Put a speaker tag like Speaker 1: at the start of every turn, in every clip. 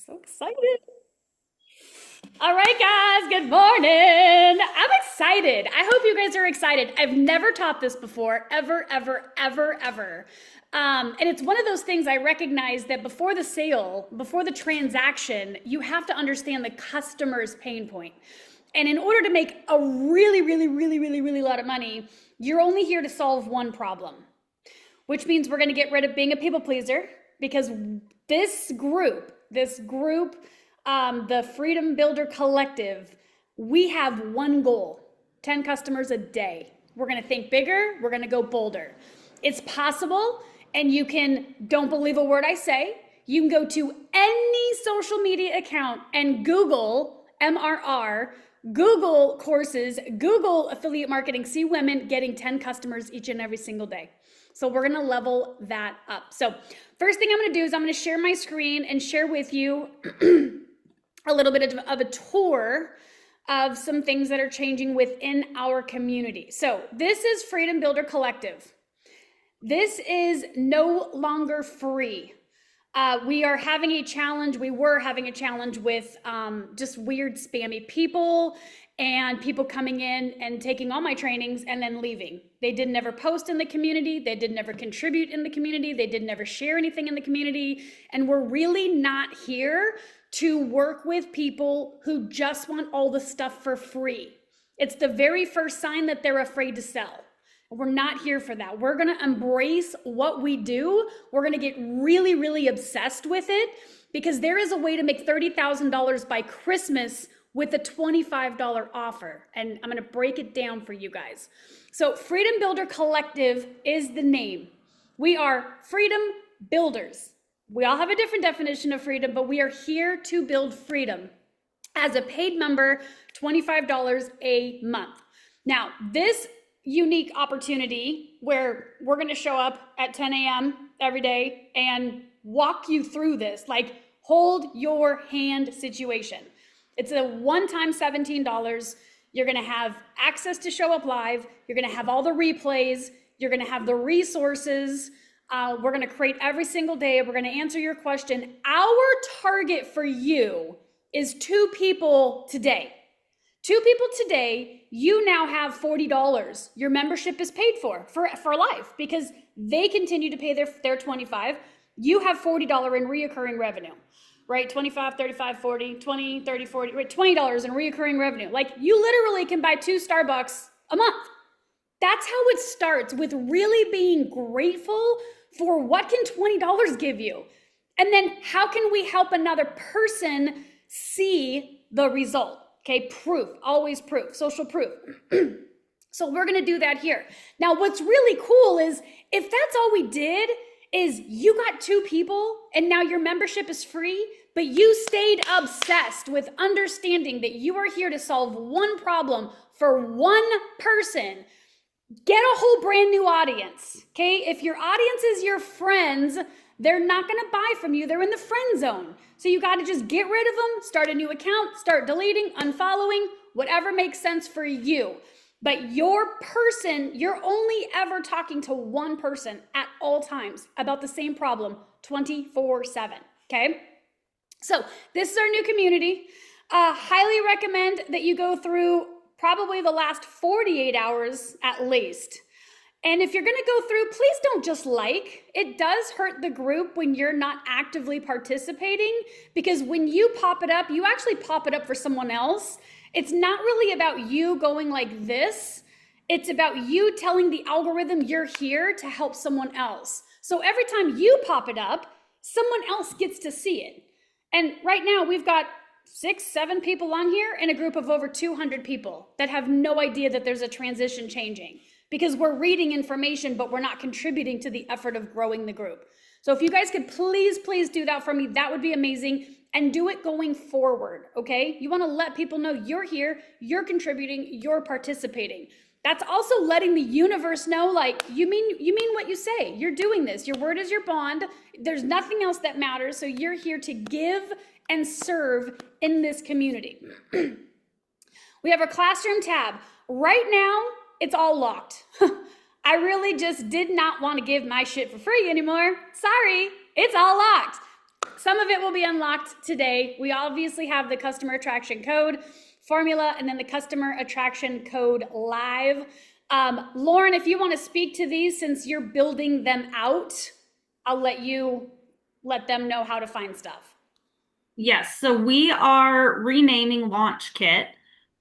Speaker 1: So excited. All right, guys, good morning. I'm excited. I hope you guys are excited. I've never taught this before, ever, ever, ever, ever. And it's one of those things I recognize that before the sale, before the transaction, you have to understand the customer's pain point. And in order to make a really, really, really, really, really lot of money, you're only here to solve one problem, which means we're going to get rid of being a people pleaser because this group, the Freedom Builder Collective, we have one goal: 10 customers a day. We're going to think bigger. We're going to go bolder. It's possible, and you can, don't believe a word I say, you can go to any social media account and Google MRR, Google courses, Google affiliate marketing, see women getting 10 customers each and every single day. So we're gonna level that up. So first thing I'm gonna do is I'm gonna share my screen and share with you a little bit of a tour of some things that are changing within our community. So this is Freedom Builder Collective. This is no longer free. We are having a challenge. We were having a challenge with just weird spammy people and people coming in and taking all my trainings and then leaving. They did never post in the community. They did never contribute in the community. They did never share anything in the community. And we're really not here to work with people who just want all the stuff for free. It's the very first sign that they're afraid to sell. We're not here for that. We're going to embrace what we do. We're going to get really, really obsessed with it because there is a way to make $30,000 by Christmas with a $25 offer. And I'm going to break it down for you guys. So Freedom Builder Collective is the name. We are freedom builders. We all have a different definition of freedom, but we are here to build freedom. As a paid member, $25 a month. Now, this unique opportunity where we're going to show up at 10 a.m. every day and walk you through this, like hold your hand situation. It's a one-time $17. You're going to have access to show up live. You're going to have all the replays. You're going to have the resources. We're going to create every single day. We're going to answer your question. Our target for you is 2 people today. 2 people today, you now have $40. Your membership is paid for life because they continue to pay their $25. You have $40 in reoccurring revenue, right? 25, 35, 40, 20, 30, 40, right? $20 in reoccurring revenue. Like you literally can buy 2 Starbucks a month. That's how it starts, with really being grateful for what can $20 give you? And then how can we help another person see the result? Okay, proof, always proof, social proof. So we're gonna do that here. Now, what's really cool is if that's all we did is you got 2 people and now your membership is free, but you stayed obsessed with understanding that you are here to solve one problem for one person, get a whole brand new audience, okay? If your audience is your friends, they're not gonna buy from you, they're in the friend zone. So you gotta just get rid of them, start a new account, start deleting, unfollowing, whatever makes sense for you. But your person, you're only ever talking to one person at all times about the same problem 24/7, okay? So this is our new community. Highly recommend that you go through probably the last 48 hours at least. And if you're gonna go through, please don't just like. It does hurt the group when you're not actively participating, because when you pop it up, you actually pop it up for someone else. It's not really about you going like this. It's about you telling the algorithm you're here to help someone else. So every time you pop it up, someone else gets to see it. And right now we've got 6, 7 people on here in a group of over 200 people that have no idea that there's a transition changing, because we're reading information, but we're not contributing to the effort of growing the group. So if you guys could please, please do that for me, that would be amazing. And do it going forward, okay? You wanna let people know you're here, you're contributing, you're participating. That's also letting the universe know, like, you mean what you say. You're doing this. Your word is your bond. There's nothing else that matters. So you're here to give and serve in this community. We have our classroom tab. Right now, it's all locked. I really just did not want to give my shit for free anymore. Sorry, it's all locked. Some of it will be unlocked today. We obviously have the customer attraction code formula and then the customer attraction code live. Lauren, if you want to speak to these since you're building them out, I'll let them know how to find stuff.
Speaker 2: Yes, so we are renaming Launch Kit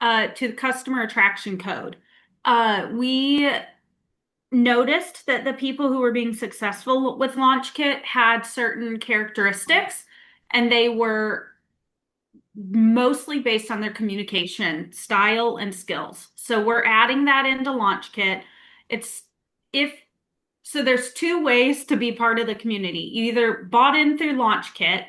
Speaker 2: to the customer attraction code. We noticed that the people who were being successful with Launch Kit had certain characteristics, and they were mostly based on their communication style and skills. So we're adding that into Launch Kit. It's if so there's two ways to be part of the community. You either bought in through Launch Kit,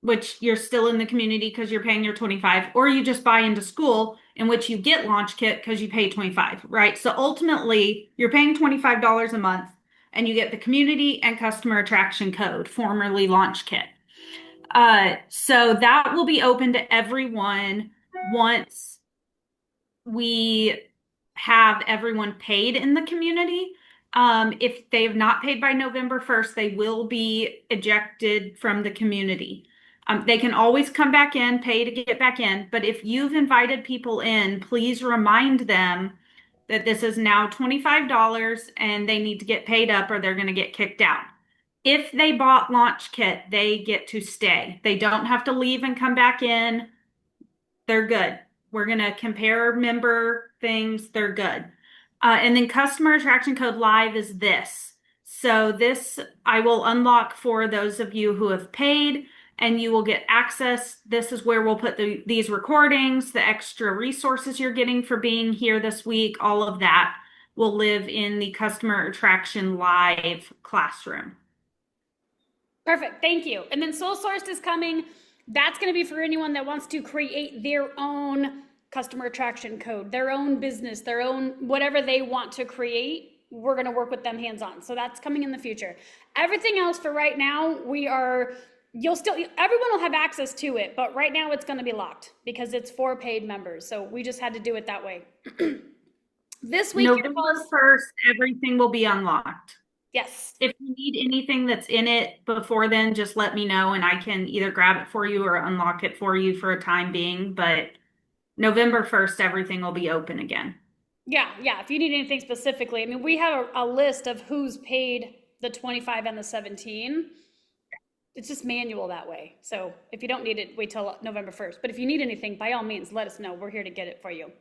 Speaker 2: which you're still in the community because you're paying your 25, or you just buy into school in which you get Launch Kit because you pay 25, right? So ultimately, you're paying $25 a month and you get the community and customer attraction code, formerly Launch Kit. So that will be open to everyone once we have everyone paid in the community. If they have not paid by November 1st, they will be ejected from the community. They can always come back in, pay to get back in. But if you've invited people in, please remind them that this is now $25 and they need to get paid up or they're going to get kicked out. If they bought Launch Kit, they get to stay. They don't have to leave and come back in. They're good. We're going to compare member things. They're good. And then customer attraction code live is this. So this I will unlock for those of you who have paid and you will get access. This is where we'll put these recordings, the extra resources you're getting for being here this week. All of that will live in the customer attraction live classroom.
Speaker 1: Perfect. Thank you. And then Soul Sourced is coming. That's going to be for anyone that wants to create their own customer attraction code, their own business, their own whatever they want to create. We're going to work with them hands on. So that's coming in the future. Everything else for right now, everyone will have access to it, but right now it's going to be locked because it's for paid members. So we just had to do it that way. This week,
Speaker 2: November 1st, everything will be unlocked.
Speaker 1: yes.
Speaker 2: If you need anything that's in it before then, just let me know and I can either grab it for you or unlock it for you for a time being. But November 1st, everything will be open again.
Speaker 1: Yeah. If you need anything specifically, I mean, we have a list of who's paid the 25 and the 17. It's just manual that way. So if you don't need it, wait till November 1st. But if you need anything, by all means, let us know. We're here to get it for you.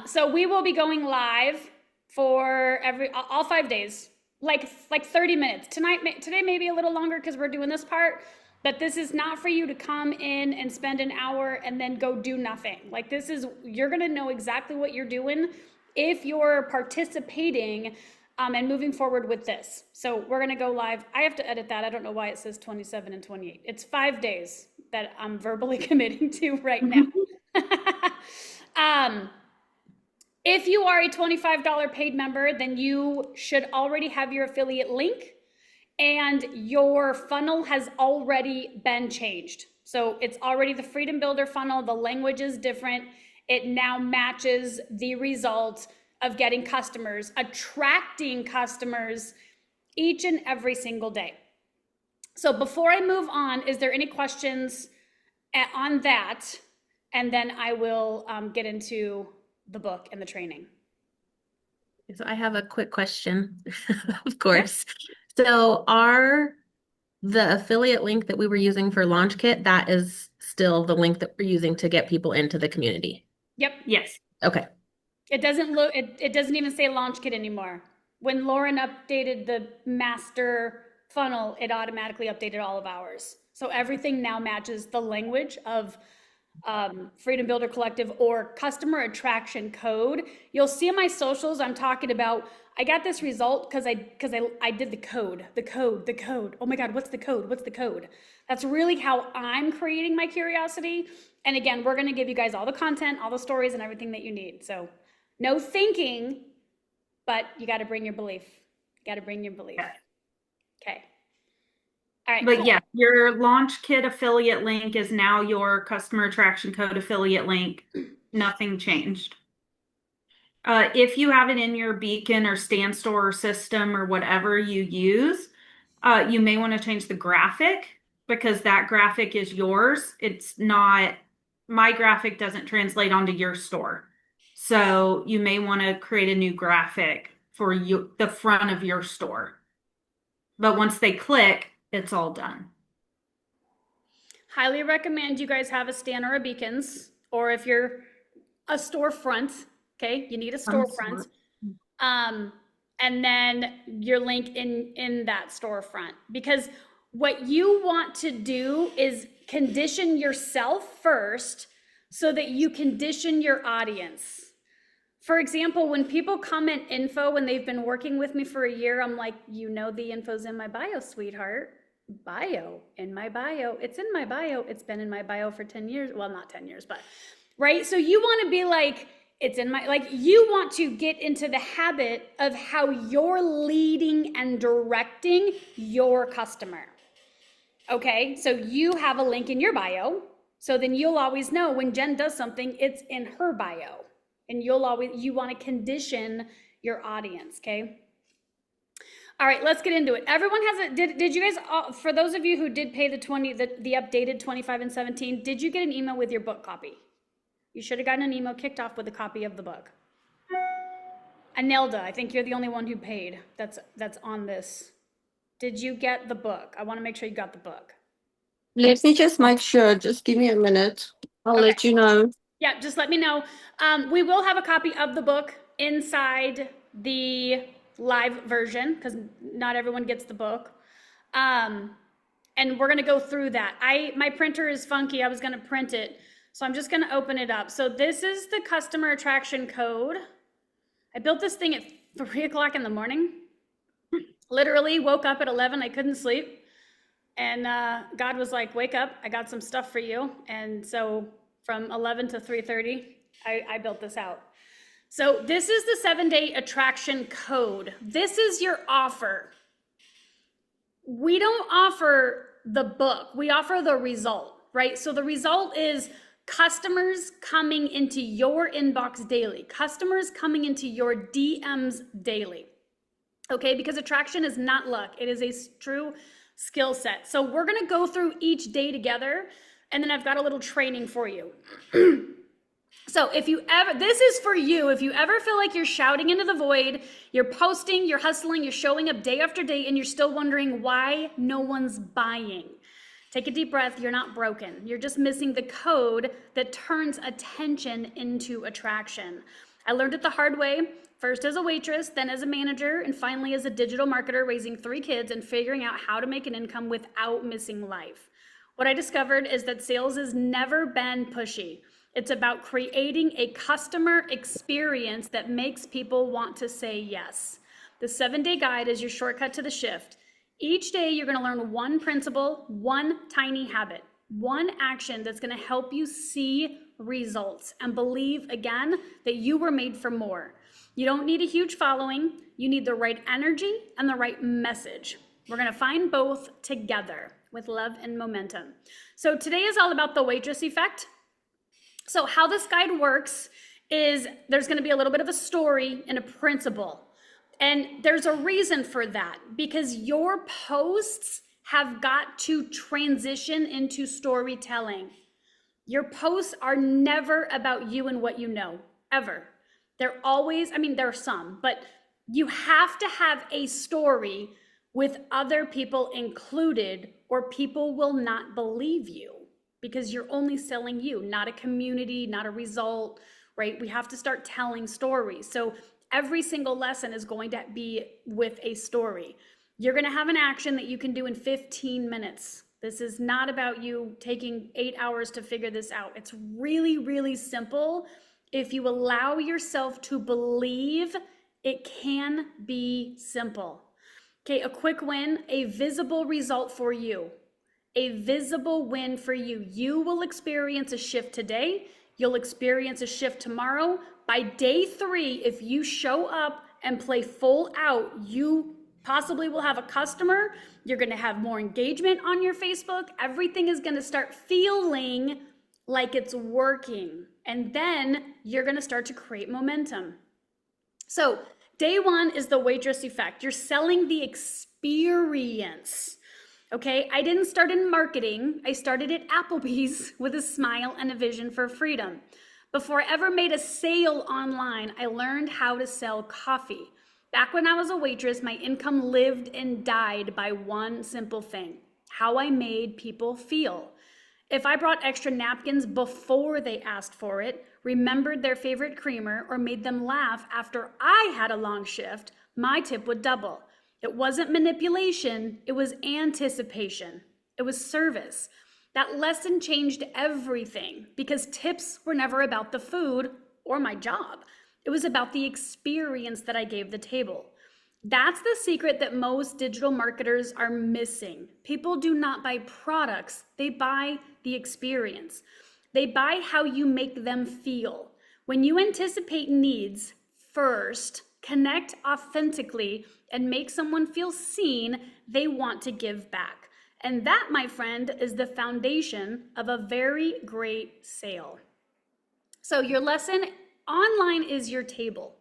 Speaker 1: So we will be going live for all 5 days, like 30 minutes. Today may be a little longer because we're doing this part, but this is not for you to come in and spend an hour and then go do nothing. Like you're gonna know exactly what you're doing if you're participating and moving forward with this. So we're gonna go live. I have to edit that. I don't know why it says 27 and 28. It's 5 days that I'm verbally committing to right now. If you are a $25 paid member, then you should already have your affiliate link and your funnel has already been changed. So it's already the Freedom Builder funnel. The language is different. It now matches the result of getting customers, attracting customers each and every single day. So before I move on, is there any questions on that? And then I will get into the book and the training.
Speaker 3: So I have a quick question, of course. So the affiliate link that we were using for Launch Kit, that is still the link that we're using to get people into the community?
Speaker 1: Yep.
Speaker 2: Yes.
Speaker 3: Okay.
Speaker 1: It doesn't even say Launch Kit anymore. When Lauren updated the master funnel, it automatically updated all of ours. So everything now matches the language of Freedom Builder Collective or customer attraction code. You'll see in my socials, I'm talking about, I got this result because I did the code. Oh my God, what's the code? That's really how I'm creating my curiosity. And again, we're going to give you guys all the content, all the stories and everything that you need. So no thinking, but you got to bring your belief. Yeah. Okay. All right.
Speaker 2: But
Speaker 1: cool.
Speaker 2: yeah, your Launch Kit affiliate link is now your customer attraction code affiliate link. Nothing changed. If you have it in your beacon or stand store system or whatever you use, you may want to change the graphic because that graphic is yours. It's not, my graphic doesn't translate onto your store. So you may want to create a new graphic for you, the front of your store. But once they click, it's all done.
Speaker 1: Highly recommend you guys have a stand or a beacons, or if you're a storefront, okay, you need a storefront. And then your link in that storefront, because what you want to do is condition yourself first so that you condition your audience. For example, when people comment info when they've been working with me for a year, I'm like, you know, the info's in my bio, sweetheart. Bio, in my bio. It's in my bio. It's been in my bio for 10 years. Well, not 10 years, but right. So you want to be like, it's in my, like, you want to get into the habit of how you're leading and directing your customer. Okay. So you have a link in your bio. So then you'll always know when Jen does something, it's in her bio. And you want to condition your audience, okay? All right, let's get into it. Everyone has a, did you guys, for those of you who did pay the updated 25 and 17, did you get an email with your book copy? You should have gotten an email kicked off with a copy of the book. Anelda, I think you're the only one who paid that's on this. Did you get the book? I want to make sure you got the book.
Speaker 4: Let me just make sure. Just give me a minute. I'll let you know.
Speaker 1: Yeah, just let me know. We will have a copy of the book inside the live version because not everyone gets the book. And we're going to go through that. My printer is funky. I was going to print it. So I'm just going to open it up. So this is the customer attraction code. I built this thing at 3 o'clock in the morning. Literally woke up at 11. I couldn't sleep. And God was like, wake up. I got some stuff for you. And so from 11 to 3:30, I built this out. So this is the 7-day attraction code. This is your offer. We don't offer the book. We offer the result, right? So the result is customers coming into your inbox daily, customers coming into your DMs daily, okay? Because attraction is not luck. It is a true skill set. So we're going to go through each day together. And then I've got a little training for you. So this is for you. If you ever feel like you're shouting into the void, you're posting, you're hustling, you're showing up day after day, and you're still wondering why no one's buying. Take a deep breath. You're not broken. You're just missing the code that turns attention into attraction. I learned it the hard way, first as a waitress, then as a manager, and finally as a digital marketer, raising 3 kids and figuring out how to make an income without missing life. What I discovered is that sales has never been pushy. It's about creating a customer experience that makes people want to say yes. The 7-day guide is your shortcut to the shift. Each day, you're going to learn one principle, one tiny habit, one action that's going to help you see results and believe again that you were made for more. You don't need a huge following. You need the right energy and the right message. We're going to find both together with love and momentum. So today is all about the waitress effect. So how this guide works is there's going to be a little bit of a story and a principle. And there's a reason for that, because your posts have got to transition into storytelling. Your posts are never about you and what you know, ever. They're always, there are some, but you have to have a story with other people included, or people will not believe you because you're only selling you, not a community, not a result, right? We have to start telling stories. So every single lesson is going to be with a story. You're going to have an action that you can do in 15 minutes. This is not about you taking 8 hours to figure this out. It's really, really simple if you allow yourself to believe it can be simple. Okay, a quick win, a visible result for you, a visible win for you. You will experience a shift today. You'll experience a shift tomorrow. By day 3, if you show up and play full out, you possibly will have a customer. You're going to have more engagement on your Facebook. Everything is going to start feeling like it's working. And then you're going to start to create momentum. So day 1 is the waitress effect. You're selling the experience. Okay, I didn't start in marketing. I started at Applebee's with a smile and a vision for freedom. Before I ever made a sale online, I learned how to sell coffee. Back when I was a waitress, my income lived and died by one simple thing: how I made people feel. If I brought extra napkins before they asked for it, remembered their favorite creamer, or made them laugh after I had a long shift, my tip would double. It wasn't manipulation, it was anticipation. It was service. That lesson changed everything because tips were never about the food or my job. It was about the experience that I gave the table. That's the secret that most digital marketers are missing. People do not buy products, they buy the experience. They buy how you make them feel. When you anticipate needs first, connect authentically, and make someone feel seen, they want to give back. And that, my friend, is the foundation of a very great sale. So your lesson online is your table.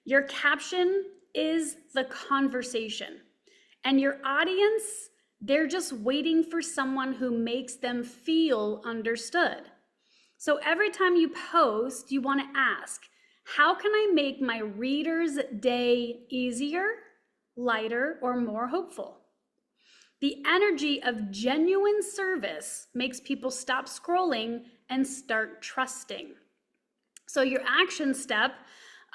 Speaker 1: Your caption is the conversation. And your audience, they're just waiting for someone who makes them feel understood. So every time you post, you want to ask, how can I make my reader's day easier, lighter, or more hopeful? The energy of genuine service makes people stop scrolling and start trusting. So your action step,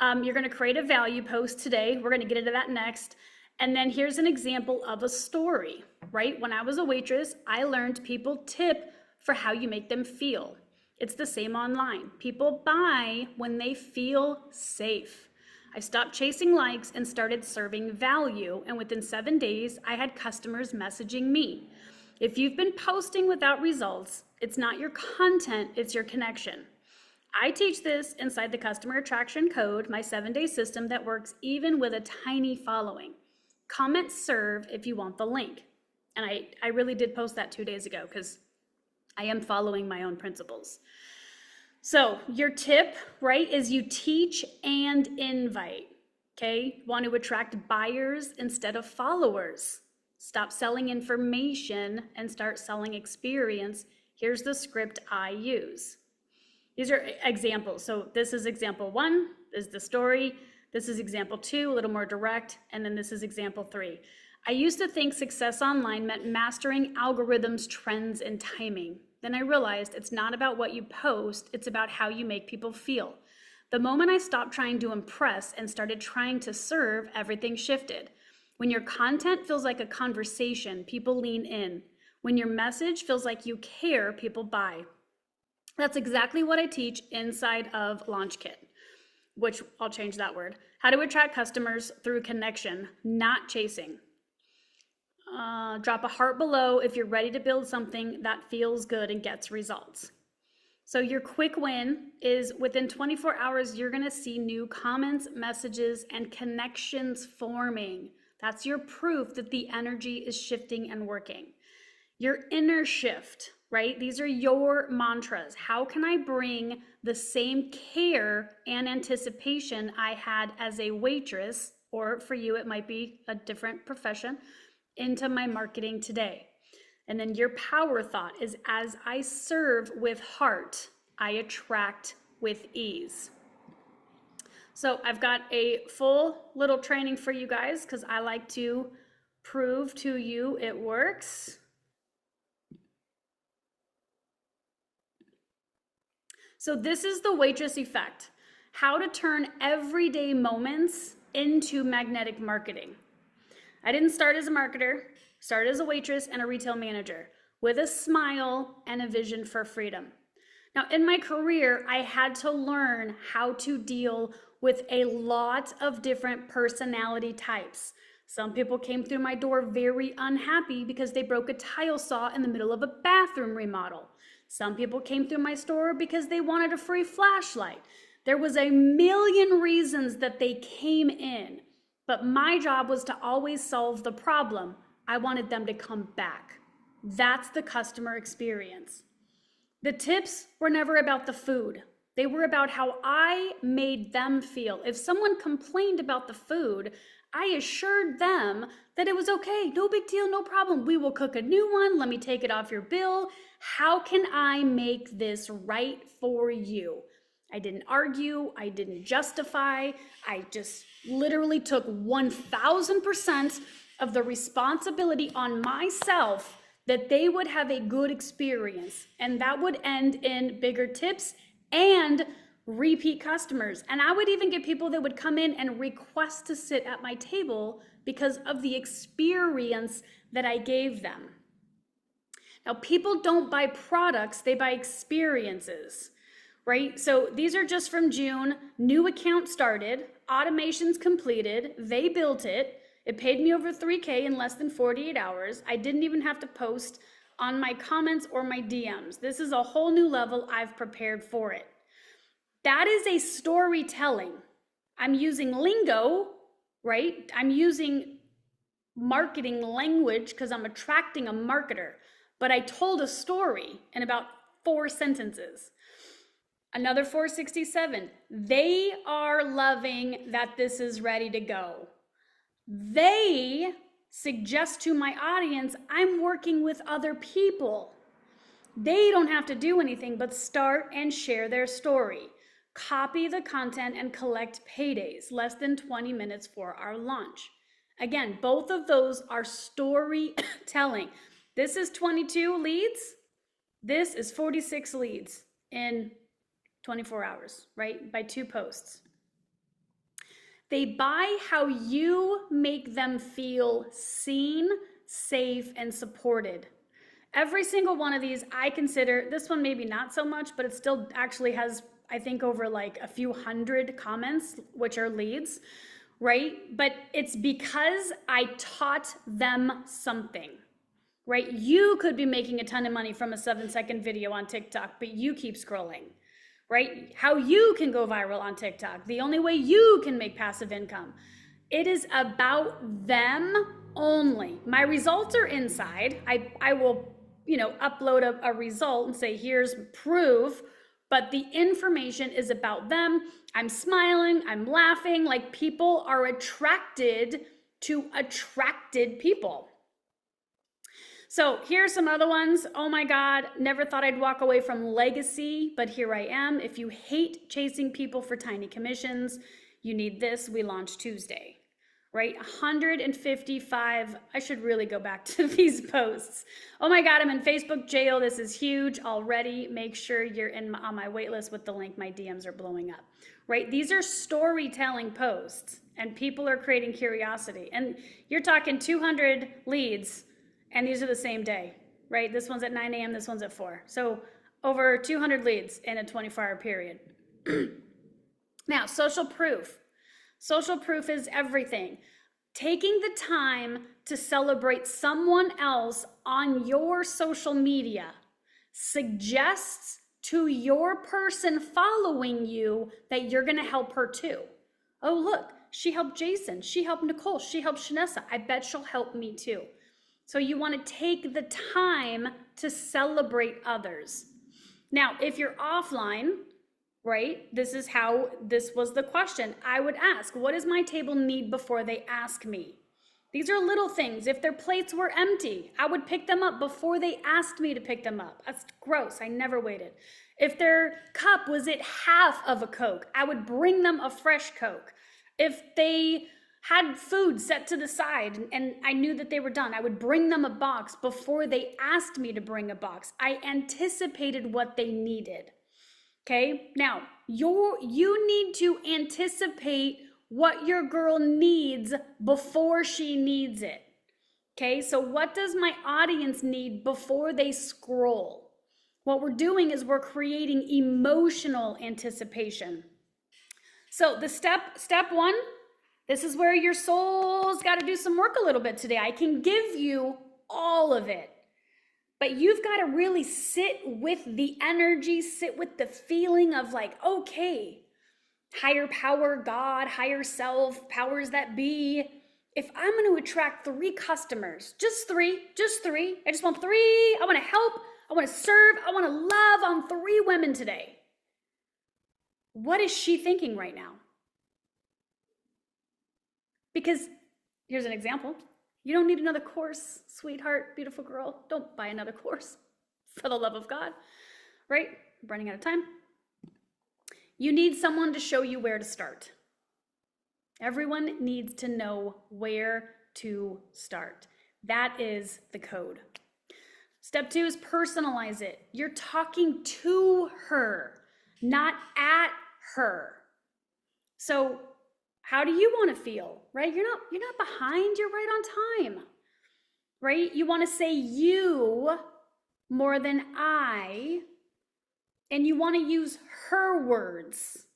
Speaker 1: you're going to create a value post today. We're going to get into that next. And then here's an example of a story, right? When I was a waitress, I learned people tip for how you make them feel. It's the same online. People buy when they feel safe. I stopped chasing likes and started serving value. And within 7 days, I had customers messaging me. If you've been posting without results, it's not your content, it's your connection. I teach this inside the Customer Attraction Code, my 7-day system that works even with a tiny following. Comment serve if you want the link. And I really did post that 2 days ago because I am following my own principles. So your tip, right, is you teach and invite, okay? Want to attract buyers instead of followers. Stop selling information and start selling experience. Here's the script I use. These are examples. So this is example 1, this is the story. This is example 2, a little more direct. And then this is example 3. I used to think success online meant mastering algorithms, trends, and timing. Then I realized it's not about what you post, it's about how you make people feel. The moment I stopped trying to impress and started trying to serve, everything shifted. When your content feels like a conversation, people lean in. When your message feels like you care, people buy. That's exactly what I teach inside of LaunchKit, which I'll change that word. How to attract customers through connection, not chasing. Drop a heart below if you're ready to build something that feels good and gets results. So your quick win is within 24 hours, you're gonna see new comments, messages, and connections forming. That's your proof that the energy is shifting and working. Your inner shift, right? These are your mantras. How can I bring the same care and anticipation I had as a waitress, or for you, it might be a different profession, into my marketing today? And then your power thought is, as I serve with heart, I attract with ease. So I've got a full little training for you guys because I like to prove to you it works. So this is the Waitress Effect, how to turn everyday moments into magnetic marketing. I didn't start as a marketer, started as a waitress and a retail manager with a smile and a vision for freedom. Now, in my career, I had to learn how to deal with a lot of different personality types. Some people came through my door very unhappy because they broke a tile saw in the middle of a bathroom remodel. Some people came through my store because they wanted a free flashlight. There was a million reasons that they came in, but my job was to always solve the problem. I wanted them to come back. That's the customer experience. The tips were never about the food. They were about how I made them feel. If someone complained about the food, I assured them that it was okay, no big deal, no problem. We will cook a new one. Let me take it off your bill. How can I make this right for you? I didn't argue. I didn't justify. I just literally took 1000% of the responsibility on myself that they would have a good experience. And that would end in bigger tips and repeat customers. And I would even get people that would come in and request to sit at my table because of the experience that I gave them. Now, people don't buy products, they buy experiences, right? So these are just from June. New account started, automations completed, they built it. It paid me over $3K in less than 48 hours. I didn't even have to post on my comments or my DMs. This is a whole new level. I've prepared for it. That is a storytelling. I'm using lingo, right? I'm using marketing language because I'm attracting a marketer. But I told a story in about 4 sentences. Another 467. They are loving that this is ready to go. They suggest to my audience, I'm working with other people. They don't have to do anything but start and share their story. Copy the content and collect paydays, less than 20 minutes for our launch. Again, both of those are storytelling. This is 22 leads. This is 46 leads in 24 hours, right? By 2 posts. They buy how you make them feel seen, safe, and supported. Every single one of these, I consider, this one maybe not so much, but it still actually has, I think, over like a few hundred comments, which are leads, right? But it's because I taught them something, right? You could be making a ton of money from a 7-second video on TikTok, but you keep scrolling, right? How you can go viral on TikTok, the only way you can make passive income. It is about them only. My results are inside. I will, upload a result and say, here's proof, but the information is about them. I'm smiling, I'm laughing, like people are attracted to attracted people. So here's some other ones. Oh my God, never thought I'd walk away from legacy, but here I am. If you hate chasing people for tiny commissions, you need this. We launched Tuesday, right? 155. I should really go back to these posts. Oh my God, I'm in Facebook jail. This is huge already. Make sure you're on my wait list with the link. My DMs are blowing up, right? These are storytelling posts and people are creating curiosity. And you're talking 200 leads. And these are the same day, right? This one's at 9 a.m., this one's at 4. So over 200 leads in a 24-hour period. Now, social proof. Social proof is everything. Taking the time to celebrate someone else on your social media suggests to your person following you that you're gonna help her too. Oh, look, she helped Jason, she helped Nicole, she helped Shanessa. I bet she'll help me too. So you want to take the time to celebrate others. Now, if you're offline, right, this was the question. I would ask, what does my table need before they ask me? These are little things. If their plates were empty, I would pick them up before they asked me to pick them up. That's gross. I never waited. If their cup was at half of a Coke, I would bring them a fresh Coke. If they had food set to the side and I knew that they were done, I would bring them a box before they asked me to bring a box. I anticipated what they needed. Okay, now you need to anticipate what your girl needs before she needs it. Okay, so what does my audience need before they scroll? What we're doing is we're creating emotional anticipation. So the step 1, this is where your soul's got to do some work a little bit today. I can give you all of it, but you've got to really sit with the energy, sit with the feeling of like, okay, higher power, God, higher self, powers that be. If I'm going to attract 3 customers, just three, I just want 3, I want to help, I want to serve, I want to love on 3 women today. What is she thinking right now? Because Here's an example. You don't need another course, sweetheart, beautiful girl. Don't buy another course, for the love of God, right? I'm running out of time. You need someone to show you where to start. Everyone needs to know where to start. That is the code. Step 2 is personalize it. You're talking to her, not at her. So how do you want to feel, right? You're not behind, you're right on time, right? You want to say you more than I, and you want to use her words,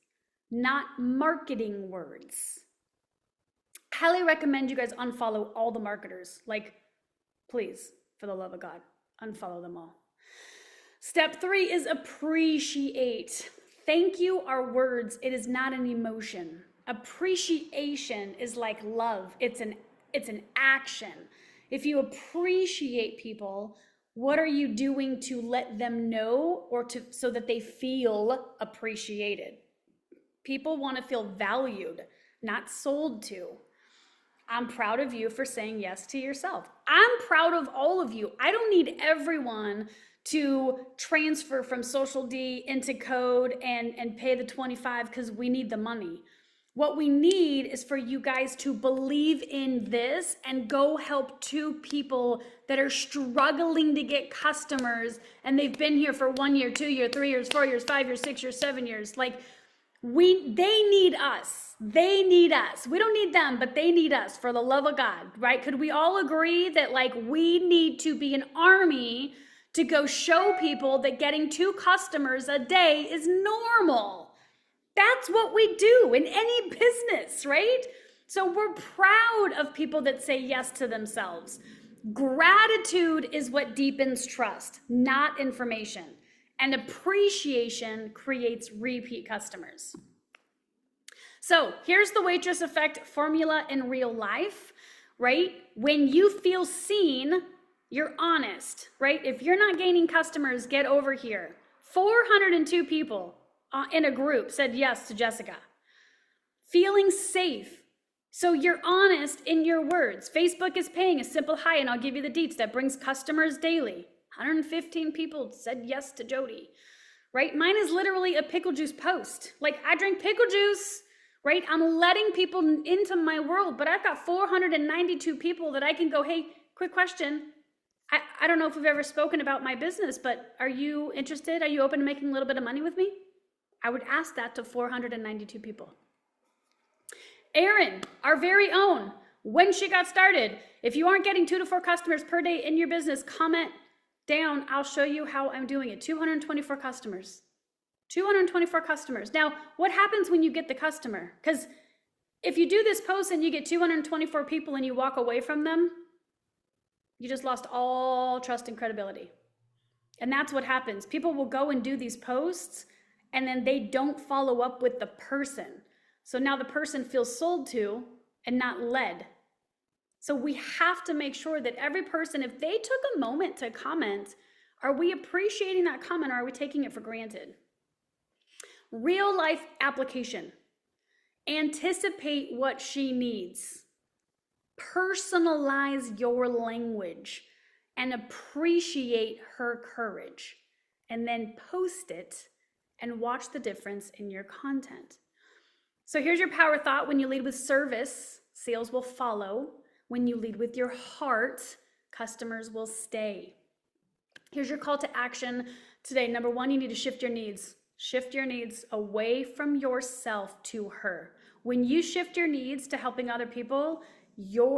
Speaker 1: not marketing words. Highly recommend you guys unfollow all the marketers. Like, please, for the love of God, unfollow them all. Step 3 is appreciate. Thank you are words. It is not an emotion. Appreciation is like love. It's an action. If you appreciate people, what are you doing to let them know or so that they feel appreciated? People want to feel valued, not sold to. I'm proud of you for saying yes to yourself. I'm proud of all of you. I don't need everyone to transfer from Social D into Code and pay the 25 because we need the money. What we need is for you guys to believe in this and go help 2 people that are struggling to get customers, and they've been here for 1 year, 2 years, 3 years, 4 years, 5 years, 6 years, 7 years. Like, they need us. They need us. We don't need them, but they need us, for the love of God, right? Could we all agree that, like, we need to be an army to go show people that getting 2 customers a day is normal? That's what we do in any business, right? So we're proud of people that say yes to themselves. Gratitude is what deepens trust, not information. And appreciation creates repeat customers. So here's the Waitress Effect formula in real life, right? When you feel seen, you're honest, right? If you're not gaining customers, get over here. 402 people in a group said yes to Jessica. Feeling safe. So you're honest in your words. Facebook is paying a simple hi, and I'll give you the deets that brings customers daily. 115 people said yes to Jody, right? Mine is literally a pickle juice post. Like, I drink pickle juice, right? I'm letting people into my world, but I've got 492 people that I can go, hey, quick question. I don't know if we've ever spoken about my business, but are you interested? Are you open to making a little bit of money with me? I would ask that to 492 people. Erin, our very own, when she got started, if you aren't getting 2 to 4 customers per day in your business, comment down. I'll show you how I'm doing it. 224 customers. 224 customers. Now, what happens when you get the customer? Because if you do this post and you get 224 people and you walk away from them, you just lost all trust and credibility. And that's what happens. People will go and do these posts, and then they don't follow up with the person. So now the person feels sold to and not led. So we have to make sure that every person, if they took a moment to comment, are we appreciating that comment or are we taking it for granted? Real life application. Anticipate what she needs. Personalize your language and appreciate her courage. And then post it and watch the difference in your content. So here's your power thought. When you lead with service, sales will follow. When you lead with your heart, customers will stay. Here's your call to action today. Number 1, you need to shift your needs. Shift your needs away from yourself to her. When you shift your needs to helping other people,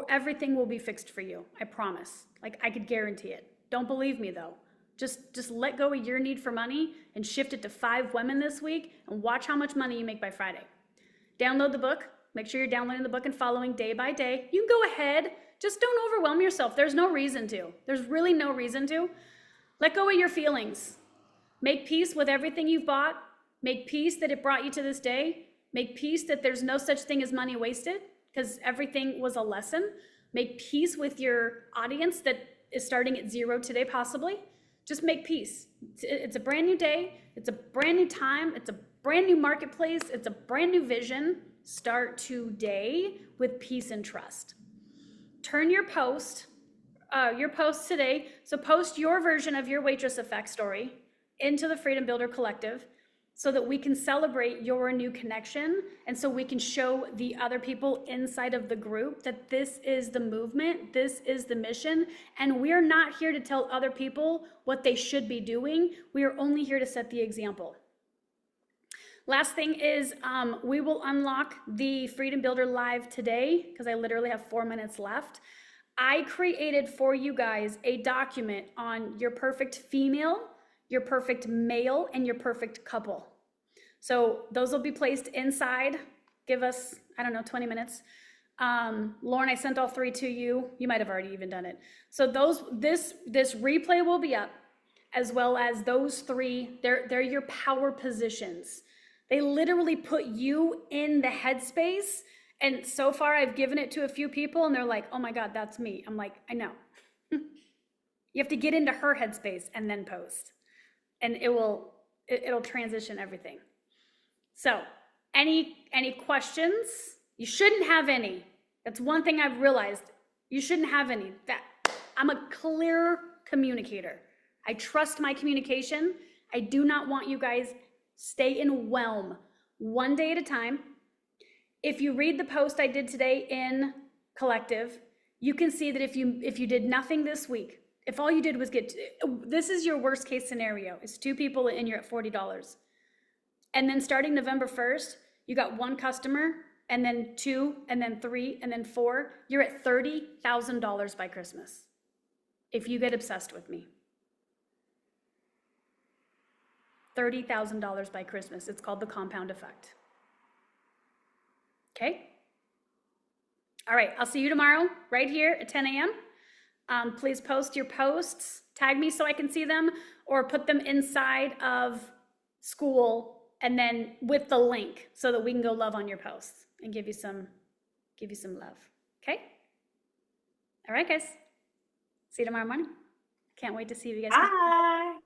Speaker 1: everything will be fixed for you. I promise. Like, I could guarantee it. Don't believe me though. Just let go of your need for money and shift it to 5 women this week and watch how much money you make by Friday. Download the book. Make sure you're downloading the book and following day by day. You can go ahead. Just don't overwhelm yourself. There's no reason to. There's really no reason to. Let go of your feelings. Make peace with everything you've bought. Make peace that it brought you to this day. Make peace that there's no such thing as money wasted because everything was a lesson. Make peace with your audience that is starting at 0 today, possibly. Just make peace. It's a brand new day. It's a brand new time. It's a brand new marketplace. It's a brand new vision. Start today with peace and trust. turn your post today. So post your version of your Waitress Effect story into the Freedom Builder Collective so that we can celebrate your new connection, and so we can show the other people inside of the group that this is the movement, this is the mission, and we're not here to tell other people what they should be doing. We are only here to set the example. Last thing is, we will unlock the Freedom Builder Live today because I literally have 4 minutes left. I created for you guys a document on your perfect female, your perfect male, and your perfect couple. So those will be placed inside. Give us, I don't know, 20 minutes. Lauren, I sent all 3 to you. You might have already even done it. So this replay will be up, as well as those 3. They're your power positions. They literally put you in the headspace. And so far I've given it to a few people and they're like, oh my God, that's me. I'm like, I know. You have to get into her headspace and then post. And it'll transition everything. So any questions? You shouldn't have any. That's one thing I've realized. You shouldn't have any. I'm a clear communicator. I trust my communication. I do not want you guys stay in whelm, one day at a time. If you read the post I did today in Collective, you can see that if you did nothing this week, if all you did was this is your worst case scenario. It's 2 people and you're at $40. And then starting November 1st, you got 1 customer, and then 2, and then 3, and then 4. You're at $30,000 by Christmas if you get obsessed with me. $30,000 by Christmas. It's called the compound effect. Okay? All right, I'll see you tomorrow right here at 10 a.m. Please post your posts, tag me so I can see them, or put them inside of school and then with the link so that we can go love on your posts and give you some love. Okay? All right, guys. See you tomorrow morning. Can't wait to see you guys.
Speaker 2: Bye.